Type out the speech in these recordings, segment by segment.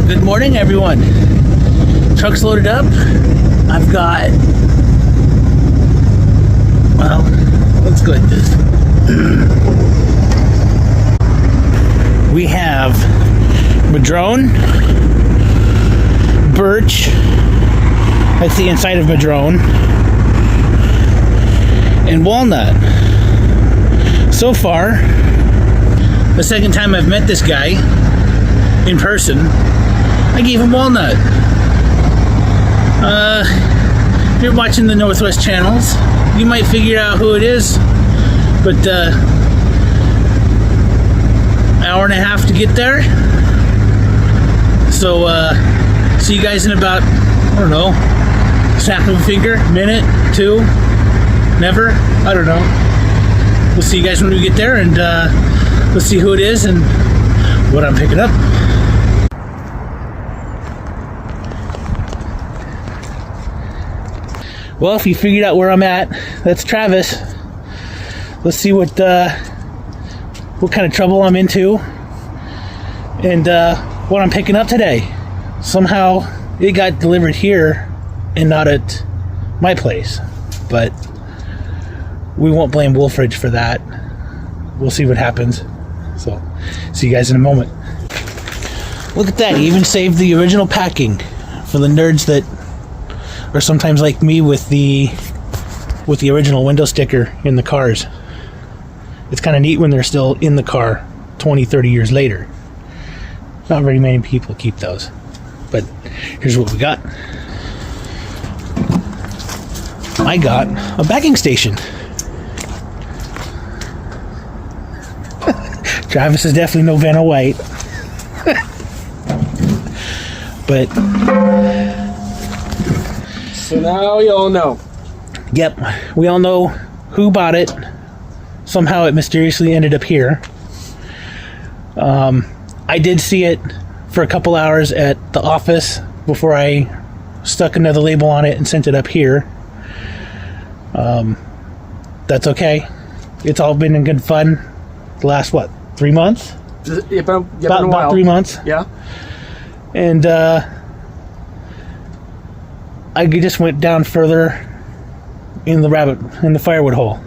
Good morning, everyone. Truck's loaded up. I've got, well, let's go like this. We have madrone, birch, that's the inside of madrone, and walnut. So far, the second time I've met this guy in person, I gave him walnut. If you're watching the Northwest channels, you might figure out who it is, but hour and a half to get there. So see you guys in about, I don't know, snap of a finger, minute, two, never, I don't know. We'll see you guys when we get there, and let's see who it is and what I'm picking up. Well, if you figured out where I'm at, that's Travis. Let's see what kind of trouble I'm into and what I'm picking up today. Somehow it got delivered here and not at my place, but we won't blame Wolfridge for that. We'll see what happens. So, see you guys in a moment. Look at that, he even saved the original packing for the nerds that are sometimes like me with the original window sticker in the cars. It's kind of neat when they're still in the car 20, 30 years later. Not very many people keep those. But here's what we got. I got a bagging station. Travis is definitely no Vanna White. But so now you all know. Yep, we all know who bought it. Somehow it mysteriously ended up here. I did see it for a couple hours at the office before I stuck another label on it and sent it up here. That's okay. It's all been in good fun. The last, what, 3 months? About 3 months. Yeah. And I just went down further in the firewood hole.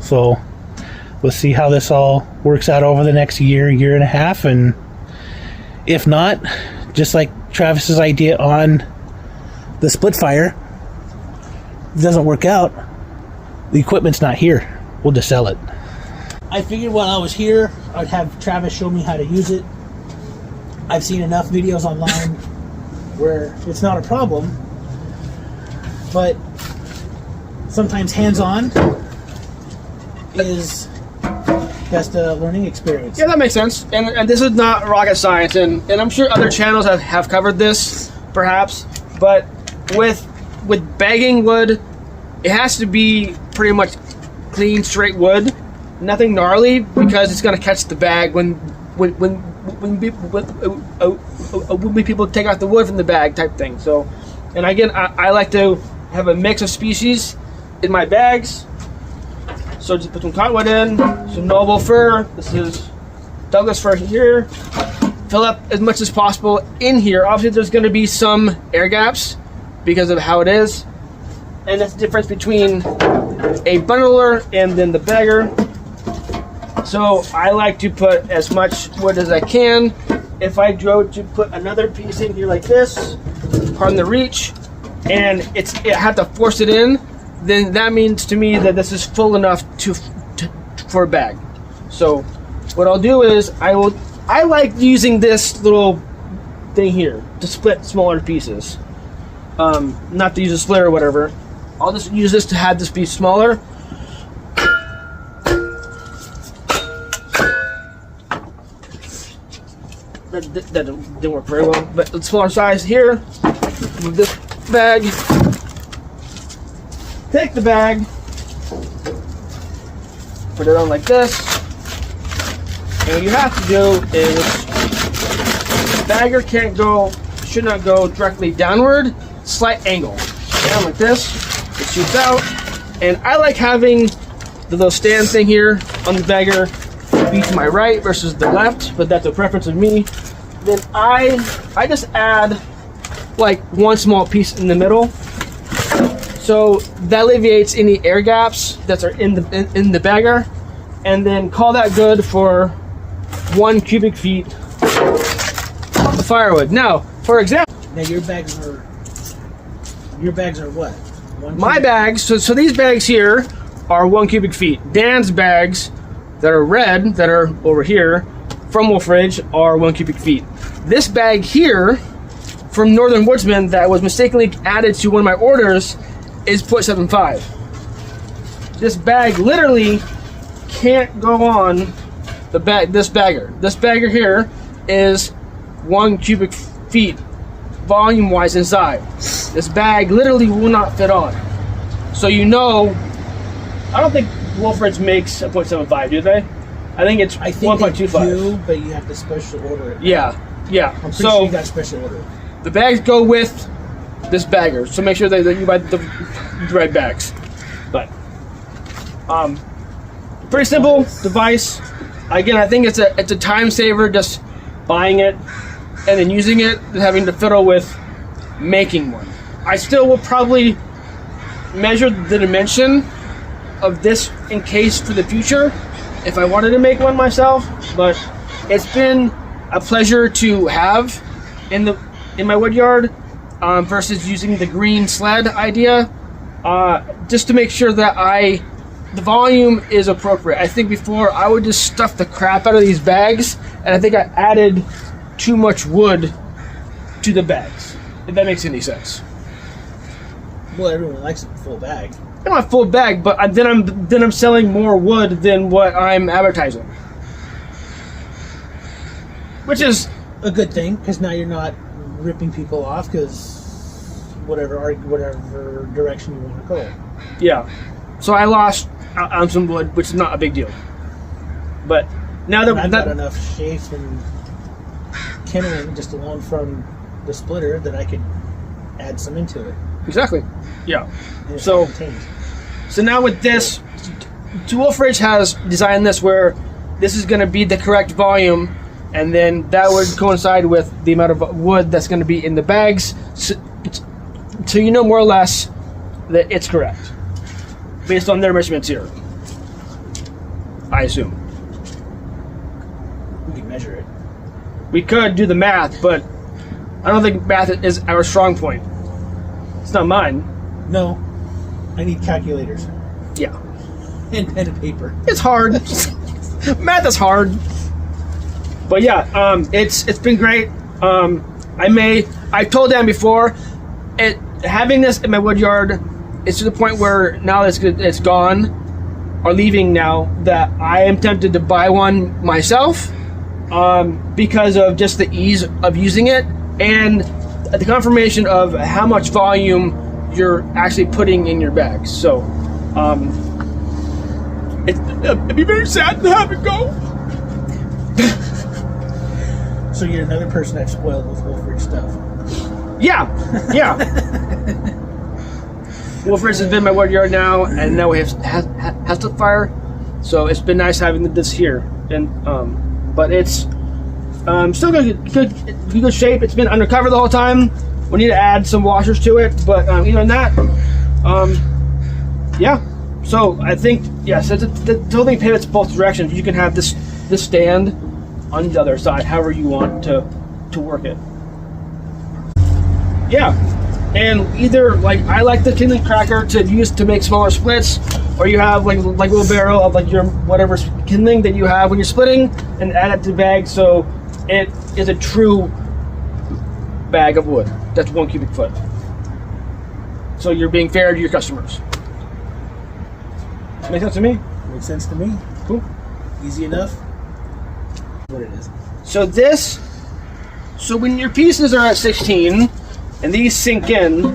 So let's see how this all works out over the next year and a half, and if not, just like Travis's idea on the split fire, if it doesn't work out, the equipment's not here. We'll just sell it. I figured while I was here, I'd have Travis show me how to use it. I've seen enough videos online where it's not a problem, but sometimes hands-on is just a learning experience. Yeah, that makes sense. And this is not rocket science, and I'm sure other channels have covered this, perhaps. But with bagging wood, it has to be pretty much clean, straight wood, nothing gnarly, because it's gonna catch the bag when people take out the wood from the bag, type thing. So, and again, I like to have a mix of species in my bags. So just put some cottonwood in, some noble fir. This is Douglas fir here. Fill up as much as possible in here. Obviously, there's going to be some air gaps because of how it is, and that's the difference between a bundler and then the bagger. So I like to put as much wood as I can. If I go to put another piece in here like this, pardon the reach, and I have to force it in, then that means to me that this is full enough for a bag. So what I'll do is I like using this little thing here to split smaller pieces. Not to use a splitter or whatever. I'll just use this to have this piece smaller. That didn't work very well, but the smaller size here. Move this bag. Take the bag, put it on like this, and what you have to do is the bagger should not go directly downward, slight angle, down like this, it shoots out, and I like having the little stand thing here on the bagger be to my right versus the left, but that's a preference of me. then I just add like one small piece in the middle, so that alleviates any air gaps that are in the bagger, and then call that good for 1 cubic feet of firewood. Now, for example, Now your bags are what? my bags. So these bags here are 1 cubic feet. Dan's bags that are red, that are over here from Wolfe Ridge, are 1 cubic feet. This bag here from Northern Woodsman that was mistakenly added to one of my orders is 0.75. This bag literally can't go on the bag. This bagger here is 1 cubic feet volume wise inside. This bag literally will not fit on. So I don't think Wolfe Ridge makes a 0.75, do they? I think it's 1.25. They do, but you have to special order it. Yeah. I'm pretty sure you got special order. The bags go with this bagger, so make sure that you buy the right bags. But pretty simple device. Again, I think it's a time saver just buying it and then using it than having to fiddle with making one. I still will probably measure the dimension of this in case for the future if I wanted to make one myself, but it's been a pleasure to have in my wood yard versus using the green sled idea, just to make sure that the volume is appropriate. I think before I would just stuff the crap out of these bags, and I think I added too much wood to the bags, if that makes any sense. Well, everyone likes a full bag. I want a full bag, but then I'm selling more wood than what I'm advertising, which is a good thing, because now you're not ripping people off because whatever direction you want to go. Yeah. So I lost on some wood, which is not a big deal. But now that I've got enough chafe and kindling just alone from the splitter that I could add some into it. Exactly. Yeah. So now with this, Wolfe Ridge has designed this where this is going to be the correct volume, and then that would coincide with the amount of wood that's going to be in the bags, so you know more or less that it's correct based on their measurements here, I assume. We can measure it. We could do the math, but I don't think math is our strong point. It's not mine. No, I need calculators. Yeah. And pen and paper. It's hard. Math is hard. But yeah, it's been great. I told Dan before, having this in my wood yard, it's to the point where now that it's gone, or leaving now, that I am tempted to buy one myself, because of just the ease of using it and the confirmation of how much volume you're actually putting in your bags. So it'd be very sad to have it go. So you're another person I've spoiled with Wolfe Ridge stuff. Yeah. Wolfe Ridge has been my wood yard now, and now we have to fire. So it's been nice having this here, and but it's still good shape. It's been undercover the whole time. We need to add some washers to it, but even that, yeah. So I think yes, the whole thing pivots both directions. You can have this stand on the other side, however you want to work it. Yeah, and either I like the kindling cracker to use to make smaller splits, or you have like a little barrel of your whatever kindling that you have when you're splitting, and add it to the bag, so it is a true bag of wood. That's 1 cubic foot. So you're being fair to your customers. Make sense to me? Makes sense to me. Cool. Easy enough. What it is. So when your pieces are at 16 and these sink in,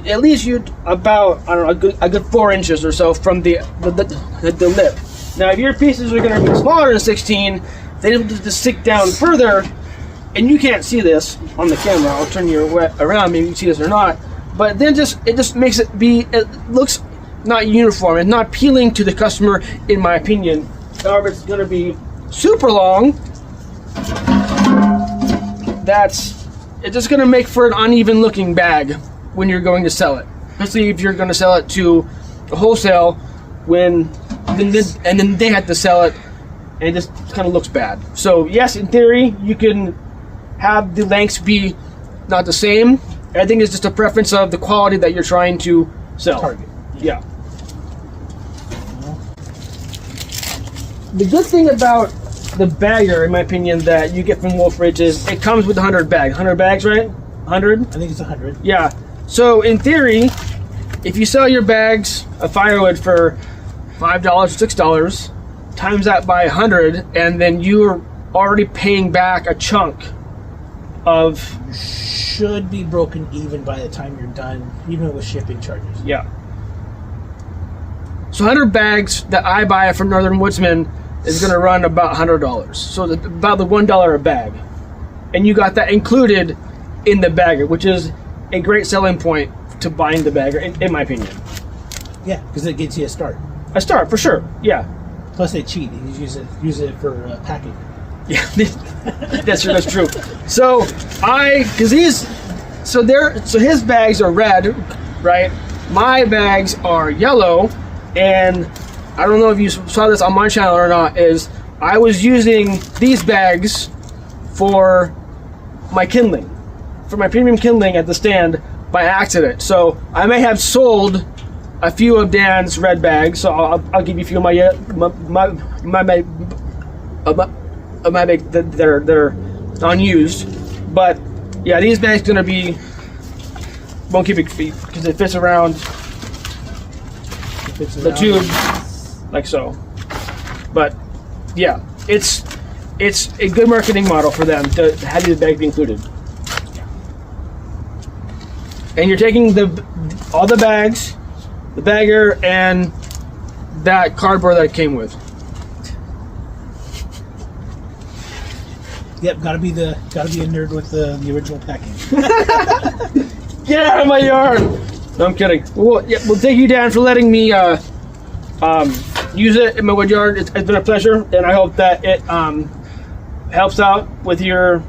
at least you're about, I don't know, a good 4 inches or so from the lip. Now if your pieces are going to be smaller than 16, they just sink down further, and you can't see this on the camera. I'll turn you around, maybe you can see this or not. But then it just makes it looks not uniform and not appealing to the customer, in my opinion. However, it's going to be super long. it's just going to make for an uneven looking bag when you're going to sell it, especially if you're going to sell it to a wholesale and then they have to sell it, and it just kind of looks bad. So yes, in theory, you can have the lengths be not the same. I think it's just a preference of the quality that you're trying to sell. Target. Yeah. The good thing about the bagger, in my opinion, that you get from Wolfe Ridge is it comes with 100 bags. 100 bags, right? 100? I think it's 100. Yeah. So in theory, if you sell your bags of firewood for $5 or $6, times that by 100, and then you're already paying back a chunk of... Should be broken even by the time you're done, even with shipping charges. Yeah. So 100 bags that I buy from Northern Woodsman is going to run about $100. So about the $1 a bag. And you got that included in the bagger, which is a great selling point to buying the bagger, in my opinion. Yeah, because it gets you a start. A start, for sure. Yeah. Plus they cheat. You use it for packing. Yeah, that's true. So his bags are red, right? My bags are yellow, and I don't know if you saw this on my channel or not. Is I was using these bags for my kindling, for my premium kindling at the stand by accident. So I may have sold a few of Dan's red bags. So I'll give you a few of my bag that are unused, but yeah, these bags gonna be won't keep it because it fits around the tube like so. But yeah, it's a good marketing model for them to have these bags be included. And you're taking all the bags, the bagger, and that cardboard that it came with. Yep, gotta be a nerd with the original packing. Get out of my yard! No, I'm kidding. We'll thank you, Dan, for letting me use it in my wood yard. It's been a pleasure, and I hope that it helps out with your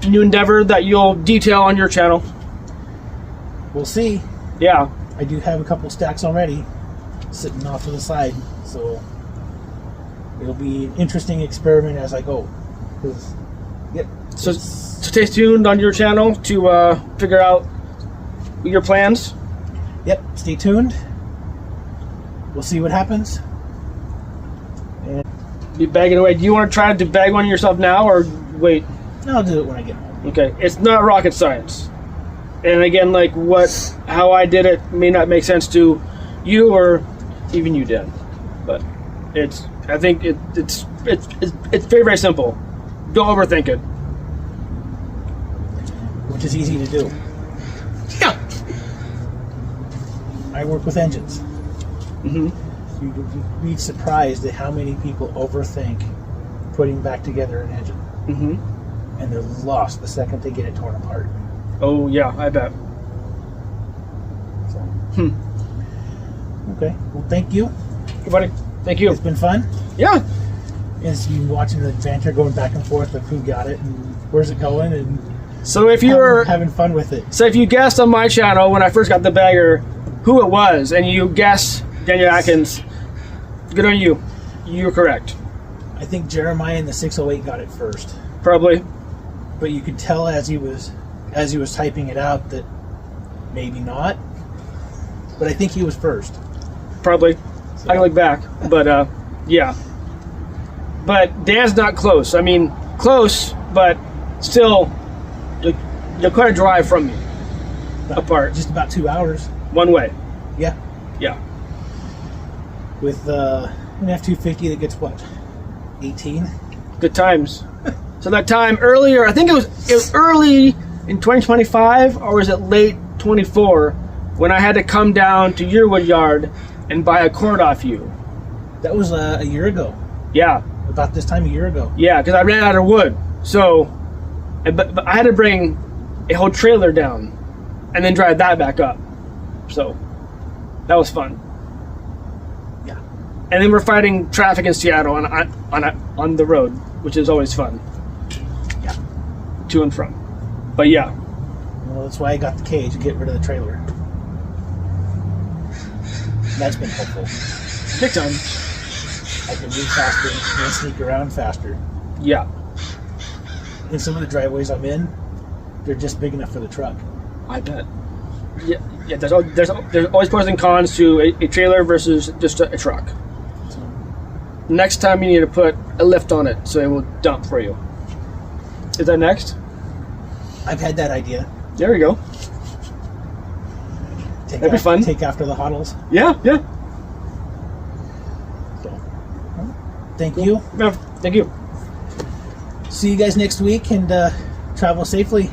new endeavor that you'll detail on your channel. We'll see. Yeah. I do have a couple stacks already sitting off to the side, so it'll be an interesting experiment as I go. Yep. So stay tuned on your channel to figure out your plans. Yep. Stay tuned. We'll see what happens. And Be bagging away. Do you want to try to bag one yourself now, or wait? I'll do it when I get home. Okay. It's not rocket science. And again, like how I did it may not make sense to you or even you, Dan. But I think it's very, very simple. Don't overthink it. Which is easy to do. Yeah. I work with engines. Mm-hmm. You'd be surprised at how many people overthink putting back together an engine. Mm-hmm. And they're lost the second they get it torn apart. Oh yeah, I bet. So. Okay. Well, thank you. Hey, buddy. Thank you. It's been fun. Yeah. It's you watching the banter going back and forth of who got it and where's it going, and so if you're having fun with it. So if you guessed on my channel when I first got the bagger who it was, and you guessed Daniel Atkins, good on you. You're correct. I think Jeremiah in the 608 got it first. Probably. But you could tell as he was typing it out that maybe not. But I think he was first. Probably. So. I can look back, but yeah. But Dan's not close. I mean, close, but still, you're quite a drive from me. Apart. Just about 2 hours. One way. Yeah. Yeah. With an F250 that gets what? 18? Good times. So that time earlier, I think it was early in 2025, or was it late 24, when I had to come down to your wood yard and buy a cord off you. That was a year ago. Yeah. About this time a year ago. Yeah, because I ran out of wood. So, but I had to bring a whole trailer down and then drive that back up. So, that was fun. Yeah. And then we're fighting traffic in Seattle on the road, which is always fun. Yeah. to and from. But yeah, Well, that's why I got the cage to get rid of the trailer. And that's been helpful. big time. I can move faster and sneak around faster. Yeah. And some of the driveways I'm in, they're just big enough for the truck. I bet. Yeah, yeah. There's always pros and cons to a trailer versus just a truck. So, Next time you need to put a lift on it so it will dump for you. Is that next? I've had that idea. There we go. That'd be fun. Take after the Huddles. Yeah, yeah. So, thank you. Yeah, thank you. See you guys next week, and travel safely.